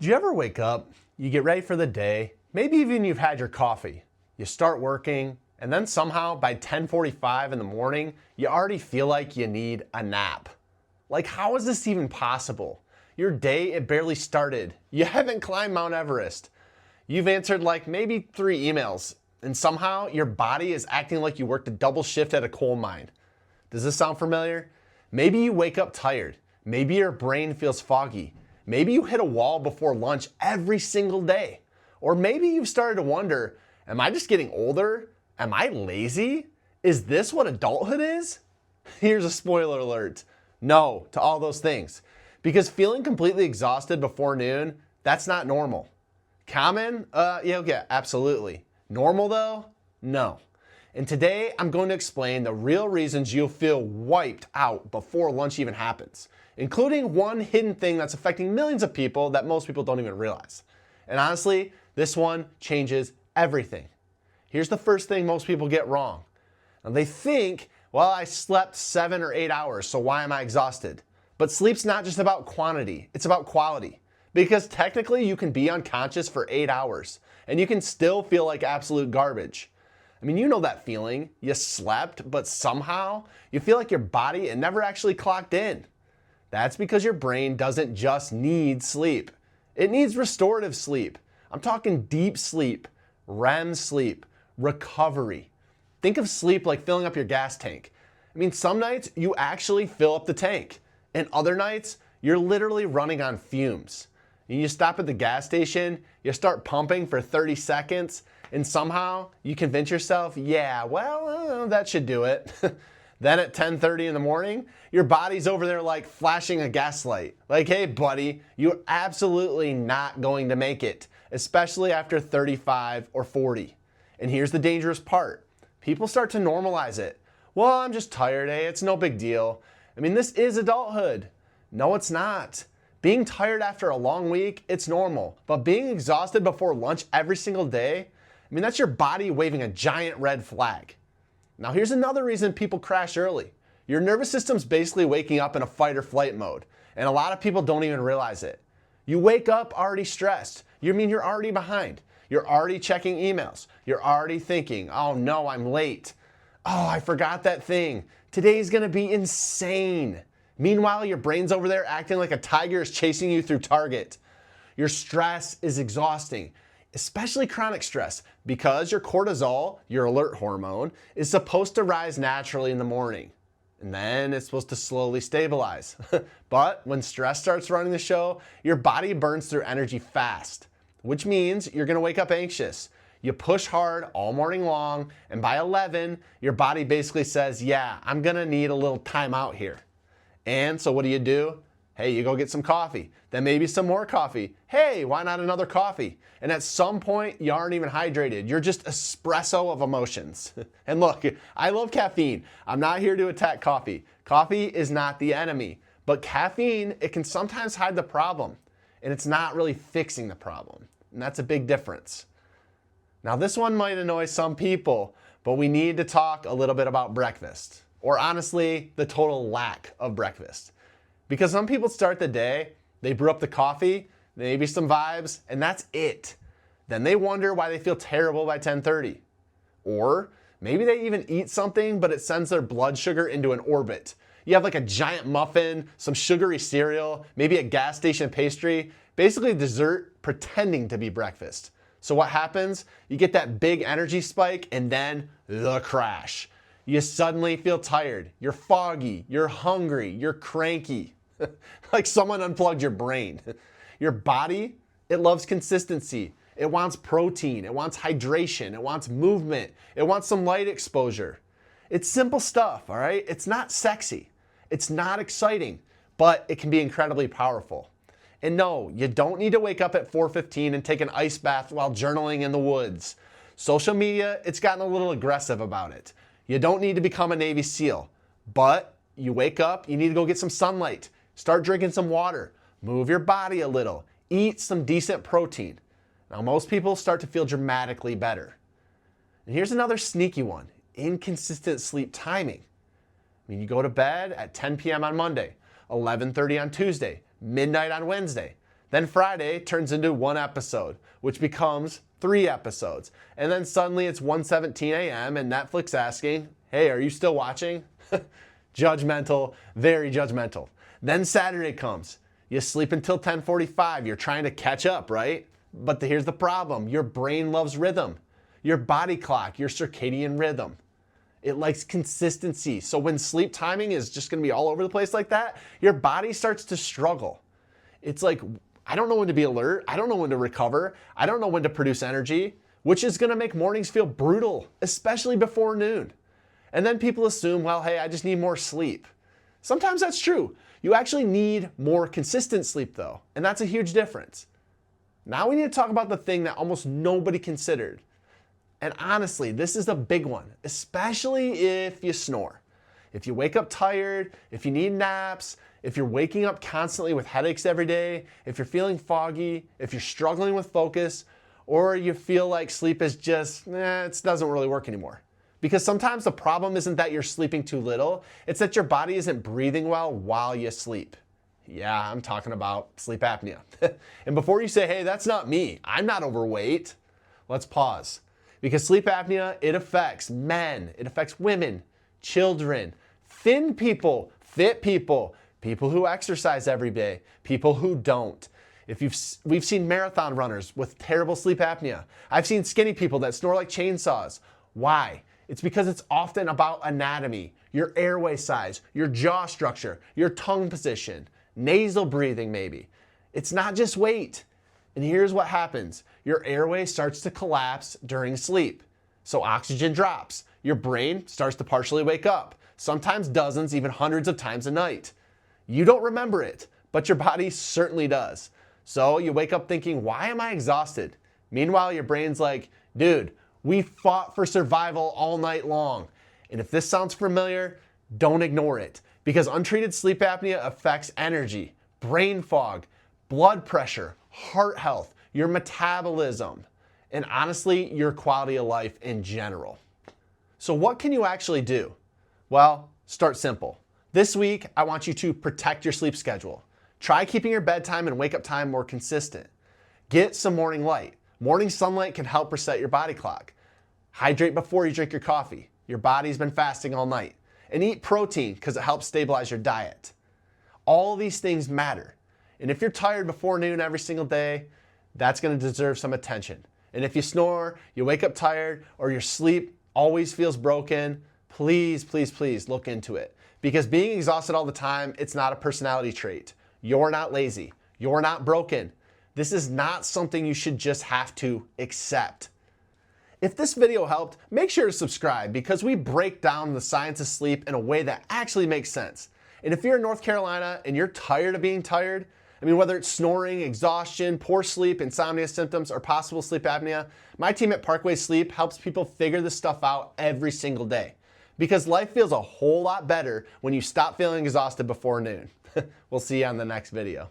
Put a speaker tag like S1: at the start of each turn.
S1: Do you ever wake up, you get ready for the day, maybe even you've had your coffee, you start working, and then somehow by 10:45 in the morning, you already feel like you need a nap? Like, how is this even possible? Your day, it barely started. You haven't climbed Mount Everest. You've answered like maybe 3 emails, and somehow your body is acting like you worked a double shift at a coal mine. Does this sound familiar? Maybe you wake up tired. Maybe your brain feels foggy. Maybe you hit a wall before lunch every single day. Or maybe you've started to wonder, am I just getting older? Am I lazy? Is this what adulthood is? Here's a spoiler alert. No to all those things. Because feeling completely exhausted before noon, that's not normal. Common? Yeah, absolutely. Normal though? No. And today I'm going to explain the real reasons you'll feel wiped out before lunch even happens, including one hidden thing that's affecting millions of people that most people don't even realize. And honestly, this one changes everything. Here's the first thing most people get wrong. Now they think, well, I slept 7 or 8 hours, so why am I exhausted? But sleep's not just about quantity, it's about quality. Because technically you can be unconscious for 8 hours and you can still feel like absolute garbage. I mean, you know that feeling. You slept, but somehow you feel like your body, it never actually clocked in. That's because your brain doesn't just need sleep. It needs restorative sleep. I'm talking deep sleep, REM sleep, recovery. Think of sleep like filling up your gas tank. I mean, some nights you actually fill up the tank, and other nights you're literally running on fumes. And you stop at the gas station, you start pumping for 30 seconds, and somehow you convince yourself, yeah, well, that should do it. Then at 10:30 in the morning, your body's over there like flashing a gas light. Like, hey buddy, you're absolutely not going to make it, especially after 35 or 40. And here's the dangerous part. People start to normalize it. Well, I'm just tired, it's no big deal. I mean, this is adulthood. No, it's not. Being tired after a long week, it's normal. But being exhausted before lunch every single day, I mean, that's your body waving a giant red flag. Now, here's another reason people crash early. Your nervous system's basically waking up in a fight or flight mode, and a lot of people don't even realize it. You wake up already stressed. You're already behind. You're already checking emails. You're already thinking, oh no, I'm late. Oh, I forgot that thing. Today's gonna be insane. Meanwhile, your brain's over there acting like a tiger is chasing you through Target. Your stress is exhausting, especially chronic stress, because your cortisol, your alert hormone, is supposed to rise naturally in the morning. And then it's supposed to slowly stabilize. But when stress starts running the show, your body burns through energy fast, which means you're gonna wake up anxious. You push hard all morning long, and by 11, your body basically says, yeah, I'm gonna need a little time out here. And so what do? Hey, you go get some coffee, then maybe some more coffee. Hey, why not another coffee? And at some point, you aren't even hydrated. You're just espresso of emotions. And look, I love caffeine. I'm not here to attack coffee. Coffee is not the enemy. But caffeine, it can sometimes hide the problem. And it's not really fixing the problem. And that's a big difference. Now, this one might annoy some people, but we need to talk a little bit about breakfast. Or honestly, the total lack of breakfast. Because some people start the day, they brew up the coffee, maybe some vibes, and that's it. Then they wonder why they feel terrible by 10:30. Or maybe they even eat something, but it sends their blood sugar into an orbit. You have like a giant muffin, some sugary cereal, maybe a gas station pastry, basically dessert pretending to be breakfast. So what happens? You get that big energy spike and then the crash. You suddenly feel tired, you're foggy, you're hungry, you're cranky. Like someone unplugged your brain. Your body, it loves consistency. It wants protein, it wants hydration, it wants movement, it wants some light exposure. It's simple stuff, all right? It's not sexy, it's not exciting, but it can be incredibly powerful. And no, you don't need to wake up at 4:15 and take an ice bath while journaling in the woods. Social media, it's gotten a little aggressive about it. You don't need to become a Navy SEAL, but you wake up, you need to go get some sunlight, start drinking some water, move your body a little, eat some decent protein. Now, most people start to feel dramatically better. And here's another sneaky one, inconsistent sleep timing. I mean, you go to bed at 10 p.m. on Monday, 11:30 on Tuesday, midnight on Wednesday. Then Friday turns into 1 episode, which becomes 3 episodes. And then suddenly it's 1:17 a.m. and Netflix asking, hey, are you still watching? Judgmental, very judgmental. Then Saturday comes. You sleep until 10:45. You're trying to catch up, right? But here's the problem. Your brain loves rhythm. Your body clock, your circadian rhythm. It likes consistency. So when sleep timing is just going to be all over the place like that, your body starts to struggle. It's like, I don't know when to be alert. I don't know when to recover. I don't know when to produce energy, which is going to make mornings feel brutal, especially before noon. And then people assume, well, hey, I just need more sleep. Sometimes that's true. You actually need more consistent sleep though, and that's a huge difference. Now we need to talk about the thing that almost nobody considered. And honestly, this is a big one, especially if you snore. If you wake up tired, if you need naps, if you're waking up constantly with headaches every day, if you're feeling foggy, if you're struggling with focus, or you feel like sleep is just, it doesn't really work anymore. Because sometimes the problem isn't that you're sleeping too little, it's that your body isn't breathing well while you sleep. Yeah, I'm talking about sleep apnea. And before you say, hey, that's not me, I'm not overweight, let's pause. Because sleep apnea, it affects men, it affects women, children, thin people, fit people, people who exercise every day, people who don't. We've seen marathon runners with terrible sleep apnea. I've seen skinny people that snore like chainsaws. Why? It's because it's often about anatomy, your airway size, your jaw structure, your tongue position, nasal breathing maybe. It's not just weight. And here's what happens. Your airway starts to collapse during sleep. So oxygen drops. Your brain starts to partially wake up, sometimes dozens, even hundreds of times a night. You don't remember it, but your body certainly does. So you wake up thinking, why am I exhausted? Meanwhile, your brain's like, dude, we fought for survival all night long. And if this sounds familiar, don't ignore it, because untreated sleep apnea affects energy, brain fog, blood pressure, heart health, your metabolism, and honestly, your quality of life in general. So what can you actually do? Well, start simple. This week, I want you to protect your sleep schedule. Try keeping your bedtime and wake up time more consistent. Get some morning light. Morning sunlight can help reset your body clock. Hydrate before you drink your coffee. Your body's been fasting all night. And eat protein because it helps stabilize your diet. All these things matter. And if you're tired before noon every single day, that's going to deserve some attention. And if you snore, you wake up tired, or your sleep always feels broken, please, please, please look into it. Because being exhausted all the time, it's not a personality trait. You're not lazy. You're not broken. This is not something you should just have to accept. If this video helped, make sure to subscribe because we break down the science of sleep in a way that actually makes sense. And if you're in North Carolina and you're tired of being tired, whether it's snoring, exhaustion, poor sleep, insomnia symptoms, or possible sleep apnea, my team at Parkway Sleep helps people figure this stuff out every single day. Because life feels a whole lot better when you stop feeling exhausted before noon. We'll see you on the next video.